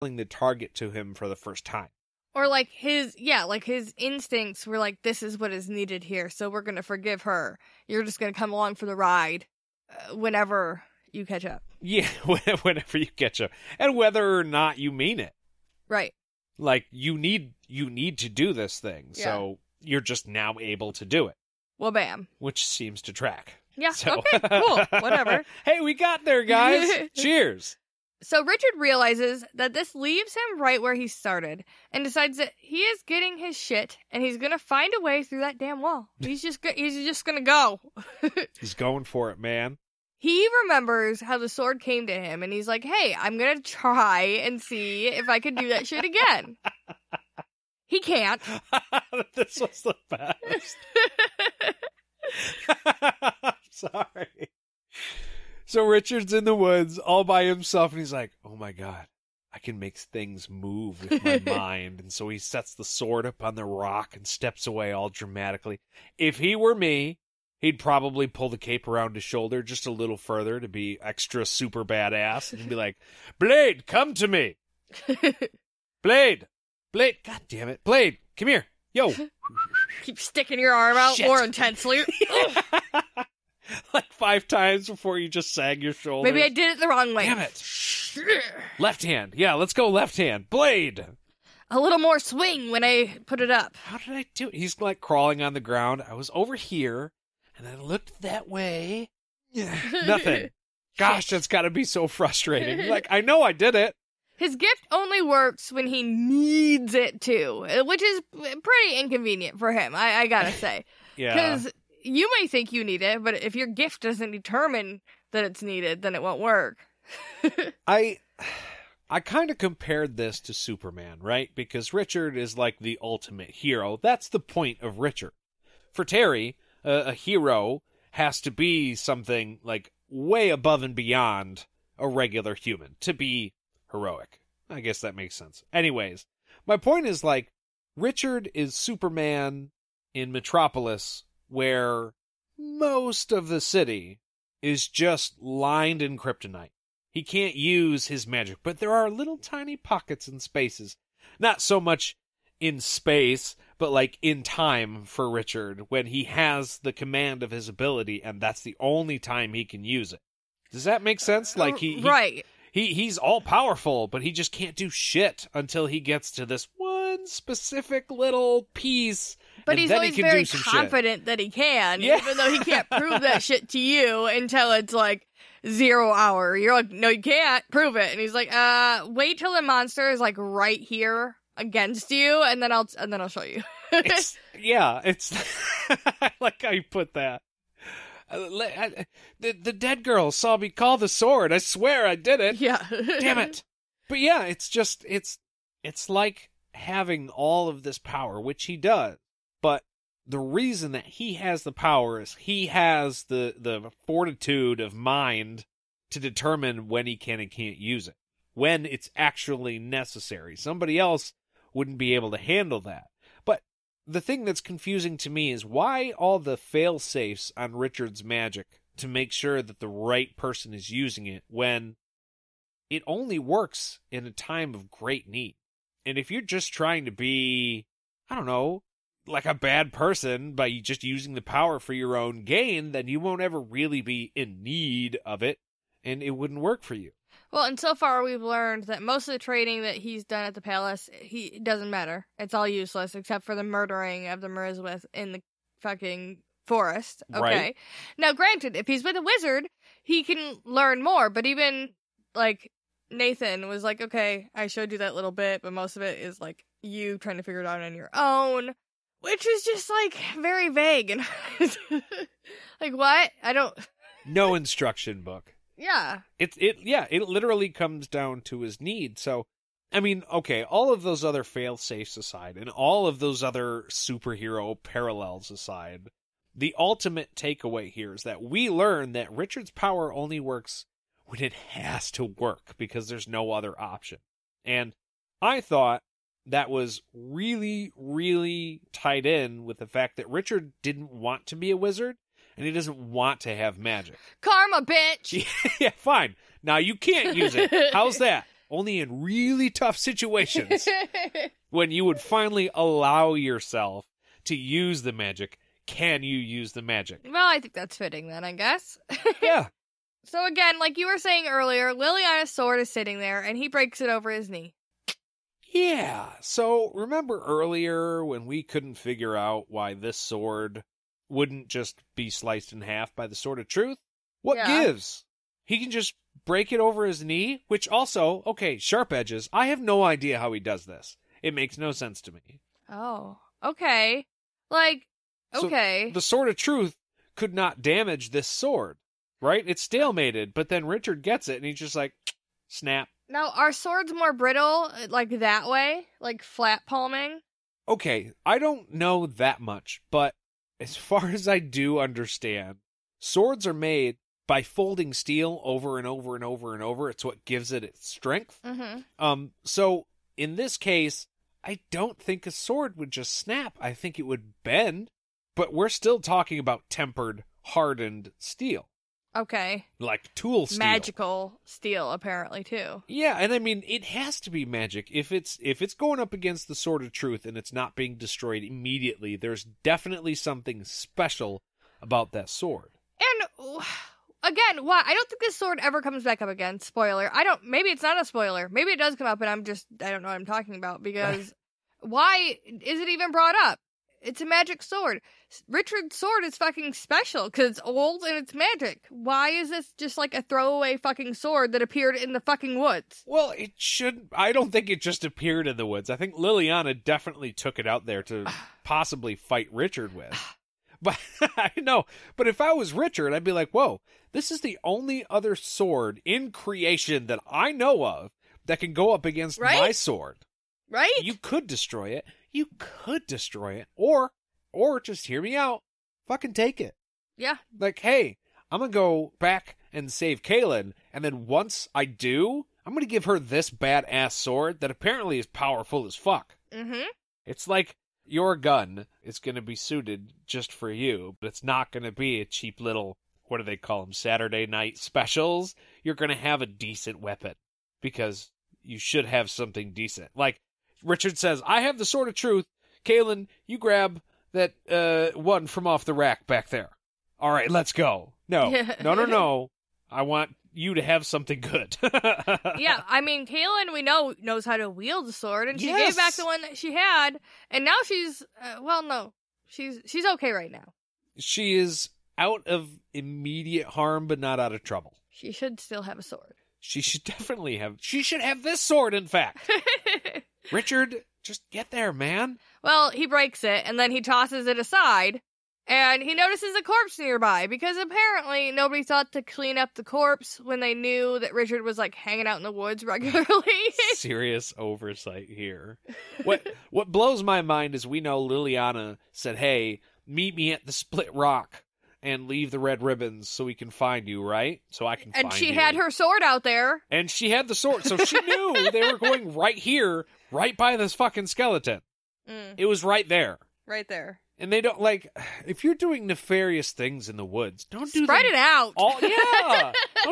the target to him for the first time. Or like his instincts were like, this is what is needed here, so we're going to forgive her. You're just going to come along for the ride whenever you catch up. Yeah, whenever you catch up. And whether or not you mean it. Right. Like, you need to do this thing, so you're just now able to do it. Well, bam. Which seems to track. Yeah, so. Okay, cool, whatever. Hey, we got there, guys. Cheers. So Richard realizes that this leaves him right where he started and decides that he is getting his shit and he's going to find a way through that damn wall. He's just going to go. He's going for it, man. He remembers how the sword came to him and he's like, hey, I'm going to try and see if I can do that shit again. He can't. This was the best. I'm sorry. So Richard's in the woods all by himself, and he's like, oh my God, I can make things move with my mind. And so he sets the sword up on the rock and steps away all dramatically. If he were me, he'd probably pull the cape around his shoulder just a little further to be extra super badass and be like, Blade, come to me. Blade, God damn it. Blade, come here. Yo. Keep sticking your arm out more intensely. Like 5 times before you just sag your shoulder. Maybe I did it the wrong way. Damn it. Left hand. Yeah, let's go left hand. Blade. A little more swing when I put it up. How did I do it? He's like crawling on the ground. I was over here, and I looked that way. Nothing. Gosh, that's got to be so frustrating. Like, I know I did it. His gift only works when he needs it to, which is pretty inconvenient for him, I gotta say. Yeah. Because you may think you need it, but if your gift doesn't determine that it's needed, then it won't work. I kind of compared this to Superman, right? Because Richard is like the ultimate hero. That's the point of Richard. For Terry, a hero has to be something like way above and beyond a regular human to be heroic. I guess that makes sense. Anyways, my point is like Richard is Superman in Metropolis, where most of the city is just lined in kryptonite. He can't use his magic, but there are little tiny pockets and spaces. Not so much in space, but like in time for Richard, when he has the command of his ability, and that's the only time he can use it. Does that make sense? Like right. He's all powerful, but he just can't do shit until he gets to this one specific little piece. But and he's then always he can very do some confident that he can, even though he can't prove that shit to you until it's like 0 hour. You're like, no, you can't prove it. And he's like, wait till the monster is like right here against you, and then I'll show you. It's I like how you put that. The dead girl saw me call the sword. I swear I did it. Yeah. Damn it. But yeah, it's just, it's like having all of this power, which he does. But the reason that he has the power is he has the fortitude of mind to determine when he can and can't use it. When it's actually necessary. Somebody else wouldn't be able to handle that. But the thing that's confusing to me is why all the fail-safes on Richard's magic to make sure that the right person is using it when it only works in a time of great need. And if you're just trying to be, I don't know, like a bad person by just using the power for your own gain, then you won't ever really be in need of it, and it wouldn't work for you. Well, and so far we've learned that most of the training that he's done at the palace, it doesn't matter. It's all useless except for the murdering of the Merizwith in the fucking forest. Okay. Right. Now, granted, if he's with a wizard, he can learn more, but even, like, Nathan was like, okay, I showed you that little bit, but most of it is, like, you trying to figure it out on your own, which is just, like, very vague. And like, what? I don't... No instruction book. Yeah. It literally comes down to his need. So, I mean, okay, all of those other fail-safes aside, and all of those other superhero parallels aside, the ultimate takeaway here is that we learn that Richard's power only works when it has to work, because there's no other option. And I thought that was really, really tied in with the fact that Richard didn't want to be a wizard, and he doesn't want to have magic. Karma, bitch! Yeah, fine. Now you can't use it. How's that? Only in really tough situations when you would finally allow yourself to use the magic, can you use the magic? Well, I think that's fitting then, I guess. Yeah. So again, like you were saying earlier, Liliana's sword is sitting there, and he breaks it over his knee. Yeah. So remember earlier when we couldn't figure out why this sword wouldn't just be sliced in half by the Sword of Truth? What gives? He can just break it over his knee, which also, okay, sharp edges. I have no idea how he does this. It makes no sense to me. Oh, okay. Like, okay. So the Sword of Truth could not damage this sword, right? It's stalemated, but then Richard gets it and he's just like, snap. Now, are swords more brittle, like that way? Like flat palming? Okay, I don't know that much, but as far as I do understand, swords are made by folding steel over and over and over and over. It's what gives it its strength. Mm-hmm. So in this case, I don't think a sword would just snap. I think it would bend, but we're still talking about tempered, hardened steel. Okay. Like tool steel. Magical steel, apparently, too. Yeah, and I mean, it has to be magic. If it's going up against the Sword of Truth and it's not being destroyed immediately, there's definitely something special about that sword. And again, why? I don't think this sword ever comes back up again. Spoiler. Maybe it's not a spoiler. Maybe it does come up and I don't know what I'm talking about, because why is it even brought up? It's a magic sword. Richard's sword is fucking special because it's old and it's magic. Why is this just like a throwaway fucking sword that appeared in the fucking woods? Well, it shouldn't. I don't think it just appeared in the woods. I think Liliana definitely took it out there to possibly fight Richard with. But I know. But if I was Richard, I'd be like, whoa, this is the only other sword in creation that I know of that can go up against my sword. Right? You could destroy it. Or just hear me out. Fucking take it. Yeah. Like, hey, I'm going to go back and save Kaylin, and then once I do, I'm going to give her this badass sword that apparently is powerful as fuck. Mm-hmm. It's like your gun is going to be suited just for you, but it's not going to be a cheap little, what do they call them, Saturday night specials. You're going to have a decent weapon, because you should have something decent. Like, Richard says, I have the Sword of Truth. Kaylin, you grab that one from off the rack back there. All right, let's go. No. I want you to have something good. Yeah, I mean, Kaylin, we know, knows how to wield the sword, and she gave back the one that she had, and now she's, she's okay right now. She is out of immediate harm, but not out of trouble. She should still have a sword. She should definitely have, she should have this sword, in fact. Richard, just get there, man. Well, he breaks it, and then he tosses it aside, and he notices a corpse nearby, because apparently nobody thought to clean up the corpse when they knew that Richard was, like, hanging out in the woods regularly. Serious oversight here. What blows my mind is we know Liliana said, hey, meet me at the Split Rock and leave the red ribbons so we can find you, right? So I can find you. And she had her sword out there. And she had the sword, so she knew they were going right here, right by this fucking skeleton. It was right there. Right there. And they don't, like, if you're doing nefarious things in the woods, don't do Spread it out. Don't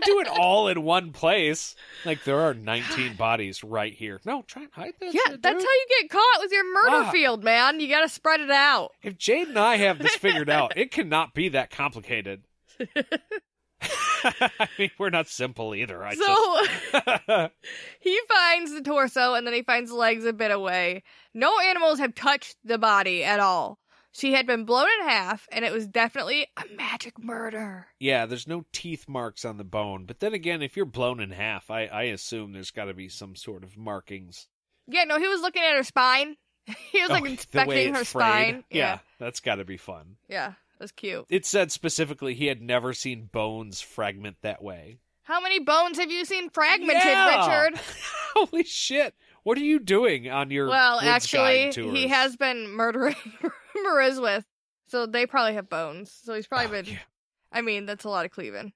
do it all in one place. Like, there are 19 bodies right here. No, try and hide this. Yeah, that's how you get caught with your murder field, man. You gotta spread it out. If Jade and I have this figured out, it cannot be that complicated. I mean, we're not simple either. He finds the torso, and then he finds the legs a bit away. No animals have touched the body at all. She had been blown in half, and it was definitely a magic murder. Yeah, there's no teeth marks on the bone. But then again, if you're blown in half, I assume there's got to be some sort of markings. Yeah, no, he was looking at her spine. He was, like, inspecting her spine. Yeah, that's got to be fun. Yeah, that's cute. It said specifically he had never seen bones fragment that way. How many bones have you seen fragmented, Richard? Holy shit. What are you doing on your woods guide tours? He has been murdering Mariz with, so they probably have bones. So he's probably been... Yeah. I mean, that's a lot of cleaving.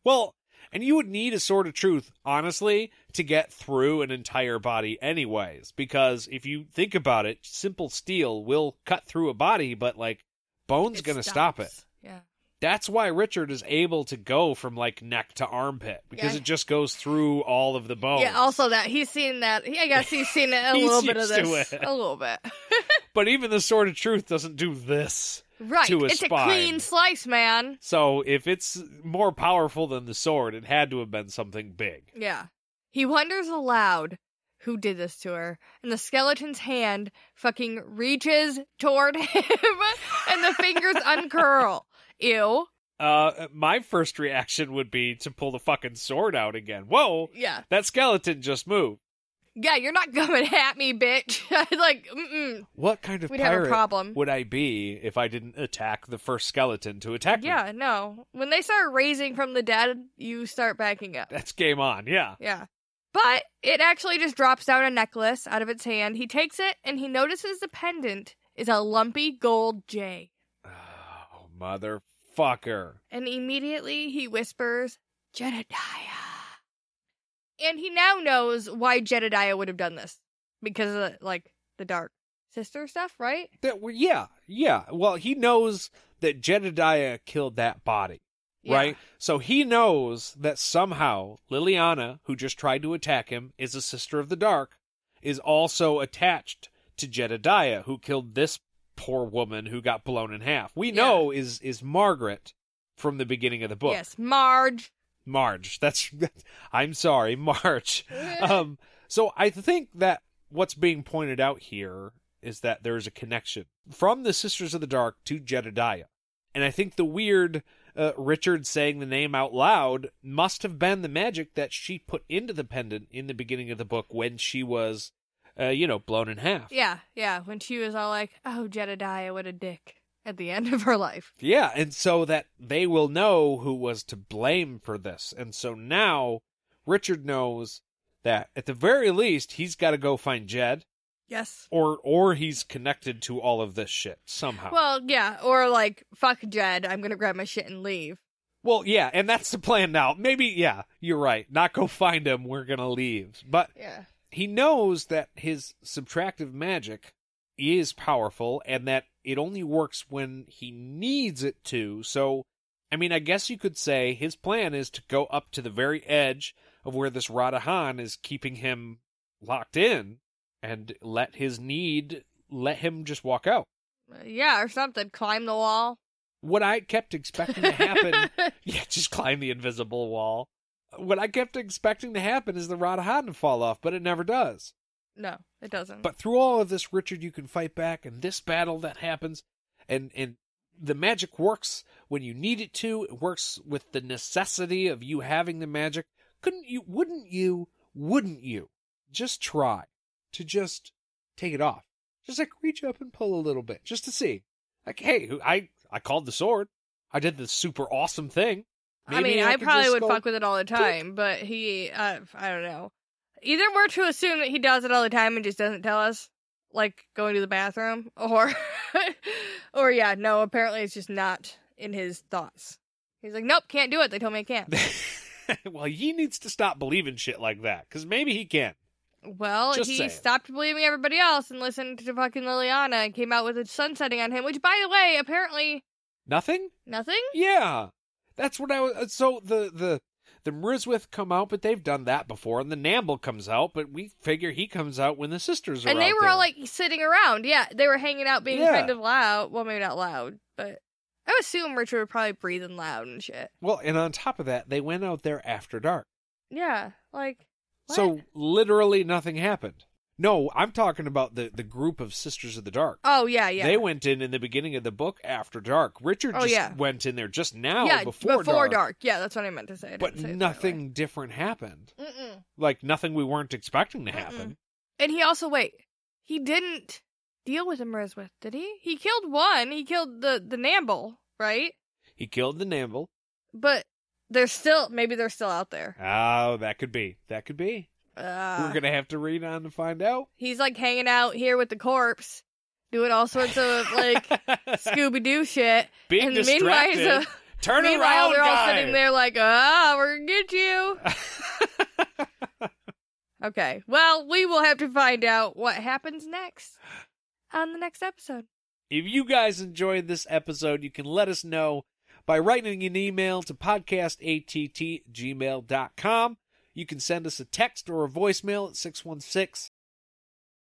Well, and you would need a Sword of Truth, honestly, to get through an entire body anyways. Because if you think about it, simple steel will cut through a body, but, like, bone's going to stop it. Yeah. That's why Richard is able to go from, like, neck to armpit, because it just goes through all of the bones. Yeah, also that he's seen that. I guess he's seen it a little bit of this. A little bit. But even the Sword of Truth doesn't do this right. to a It's spine. a clean slice, man. So if it's more powerful than the sword, it had to have been something big. Yeah. He wonders aloud who did this to her, and the skeleton's hand fucking reaches toward him, and the fingers uncurl. Ew. My first reaction would be to pull the fucking sword out again. Whoa! Yeah. That skeleton just moved. Yeah, you're not coming at me, bitch. Like, What kind of We'd have a pirate problem. would I be if I didn't attack the first skeleton to attack me? Yeah, no. When they start raising from the dead, you start backing up. That's game on, yeah. Yeah. But it actually just drops down a necklace out of its hand. He takes it, and he notices the pendant is a lumpy gold J. Oh, motherfucker. And immediately he whispers, Jedediah. And he now knows why Jedediah would have done this. Because of, the Dark Sister stuff, right? Yeah. Well, he knows that Jedediah killed that body, right? So he knows that somehow Liliana, who just tried to attack him, is a Sister of the Dark, is also attached to Jedediah, who killed this poor woman who got blown in half. We know is Margaret from the beginning of the book. Yes, Marge. I'm sorry, Marge. So I think that what's being pointed out here is that there's a connection from the Sisters of the Dark to Jedediah. And I think the weird Richard saying the name out loud must have been the magic that she put into the pendant in the beginning of the book when she was, blown in half. Yeah, when she was all like, oh, Jedediah, what a dick, at the end of her life. Yeah, and so that they will know who was to blame for this. And so now Richard knows that at the very least he's got to go find Jed. Yes. Or he's connected to all of this shit somehow. Well, yeah, or fuck Jed, I'm gonna grab my shit and leave. Well, yeah, and that's the plan now. Maybe, yeah, you're right. Not go find him, we're gonna leave. But he knows that his subtractive magic is powerful and that it only works when he needs it to. So, I mean, I guess you could say his plan is to go up to the very edge of where this Radahan is keeping him locked in and let him just walk out. Yeah, or something. Climb the wall. What I kept expecting to happen... just climb the invisible wall. What I kept expecting to happen is the Radahan to fall off, but it never does. No, it doesn't. But through all of this, Richard, you can fight back, and this battle that happens, and the magic works when you need it to. It works with the necessity of you having the magic. Wouldn't you just try to just take it off? Just reach up and pull a little bit, just to see. Hey, I called the sword. I did this super awesome thing. Maybe I probably would fuck with it all the time, but I don't know. Either we're to assume that he does it all the time and just doesn't tell us, like going to the bathroom, or no, apparently it's just not in his thoughts. He's like, nope, can't do it. They told me I can't. Well, he needs to stop believing shit like that, because maybe he can. Well, he stopped believing everybody else and listened to fucking Liliana and came out with a sun setting on him, which, by the way, apparently... Nothing? Nothing? Yeah. That's what I was... So the Mriswith come out, but they've done that before, and the Namble comes out, but we figure he comes out when the sisters are out and they were there. all, sitting around. Yeah, they were hanging out being kind of loud. Well, maybe not loud, but... I would assume Richard would probably breathing loud and shit. Well, and on top of that, they went out there after dark. Yeah, what? So literally nothing happened. No, I'm talking about the group of Sisters of the Dark. Oh, yeah. They went in the beginning of the book after dark. Richard went in there just now before dark. Yeah, that's what I meant to say. But nothing different happened. Nothing we weren't expecting to happen. And he didn't deal with the Mriswith, did he? He killed one. He killed the Namble, right? He killed the Namble. But maybe they're still out there. Oh, that could be. We're going to have to read on to find out. He's hanging out here with the corpse, doing all sorts of Scooby-Doo shit. Being distracted. Turn meanwhile, around, they're all guy. sitting there we're going to get you. Okay, well, we will have to find out what happens next on the next episode. If you guys enjoyed this episode, you can let us know by writing an email to podcastatt@gmail.com. You can send us a text or a voicemail at